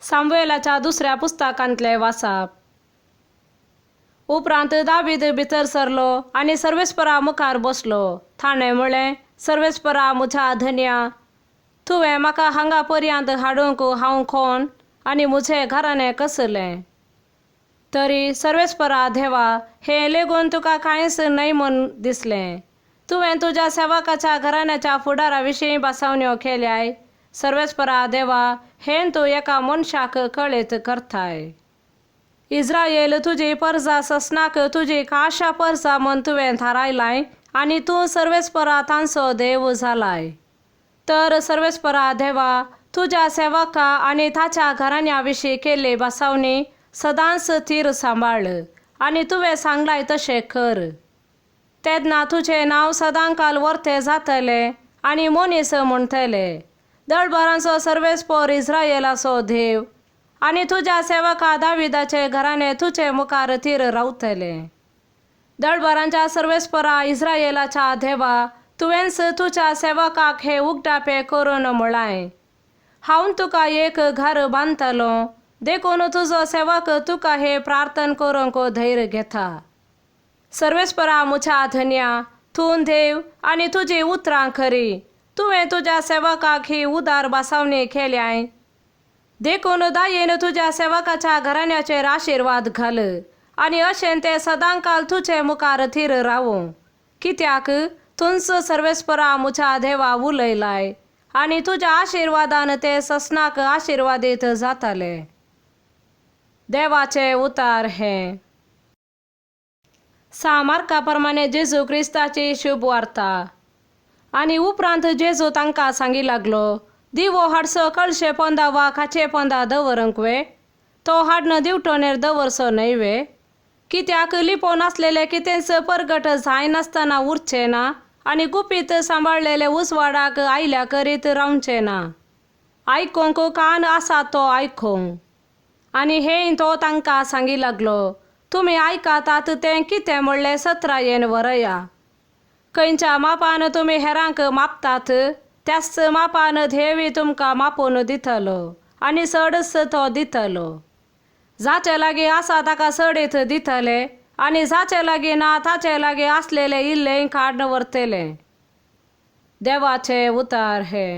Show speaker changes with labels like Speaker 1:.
Speaker 1: सामुएलाच्या दुसऱ्या पुस्तकांतले वाचप. उपरांत दावीद भितर सरलो आनी सर्वेस्परा मुखार बसलो. ताणें म्हळें, सर्वेस्परा म्हज्या धन्या, तुवें म्हाका हांगा पर्यंत हाडूंक हांव कोण आनी म्हजें घराणें कसलें. तरी सर्वेस्परा देवा, हें लेगून तुका कांयच न्हय म्हूण दिसलें. तुवें तुज्या सेवकाच्या घराण्याच्या फुडारा विशीं बासावण्यो केल्याय. सर्वेस्परा देवा, हें तूं एका मनशाक कळीत करताय. इस्रायेल तुजी परजा ससनाक तुजी खाशा परजा म्हूण तुवें थारायलाय आनी तूं सर्वेस्परा तांचो देव जालाय. तर सर्वेस्परा देवा, तुज्या सेवका आनी ताच्या घराण्या विशीं केल्ली बासावणी सदांच थीर सांबाळ आनी तुवें सांगलाय तशें कर. तेन्ना तुजें नांव सदांकाल वर्ते जातलें आनी मनीस म्हणटले, दळबरांचो सर्वेस्पर इस्रायेलाचो देव. आनी तुज्या सेवका दाविदाचे घराणे तुजे मुखार थीर रावतलें. दळबरांच्या सर्वेस्परा इस्रायेलाच्या देवा, तुवेंच तुज्या सेवकाक हे उगडापे करून म्हळाय, हांव तुका एक घर बांदतलो. देखून तुजो सेवक तुका हे प्रार्थना करूंक धैर्य घेता. सर्वेस्परा म्हज्या धन्या, तूं देव आनी तुजी उतरां खरी. तुवें तुज्या सेवकाक ही उदार बासावणी केल्याय. देखून दायेन तुज्या सेवकाच्या घराण्याचेर आशिर्वाद घाल आनी अशें ते सदांकाल तुजे मुखार थीर रावूं. कित्याक तुंच सर्वेस्परा म्हज्या देवा उलयलाय आनी तुज्या आशिर्वादान ते ससनाक आशिर्वादीत जातले. देवाचे उतार हे. मार्का प्रमाणे जेजू क्रिस्ताची शुभ वार्ता. आनी उपरांत जेजू तांकां सांगी लागलो, दिवो हाडसो कळशे पोंदा वा खाचे पोंदा दवरूंक वे. तो हाडन दिवटोनेर दवरचो न्हय वे. कित्याक लिपोवन आसलेले कितेंच परगट जायनासतना उरचें ना आनी गुपीत सांबाळलेले उजवाडाक आयल्या करीत रावचें ना. आयकूंक कान आसा तो आयकूंक. आनी हें तो तांकां सांगी लागलो, तुमी आयकातात तें कितें म्हणलें 17 वरया. खंयच्या मापान तुमी हेरांक मापतात, त्याच मापान देवी तुमकां मापून दितलो आनी चडच तो दितलो. जाचे लागीं आसा ताका चडीत दितले आनी जाचे लागीं ना ताचे लागीं आसलेले इल्लें काडून व्हरतले. देवाचे उतार हे.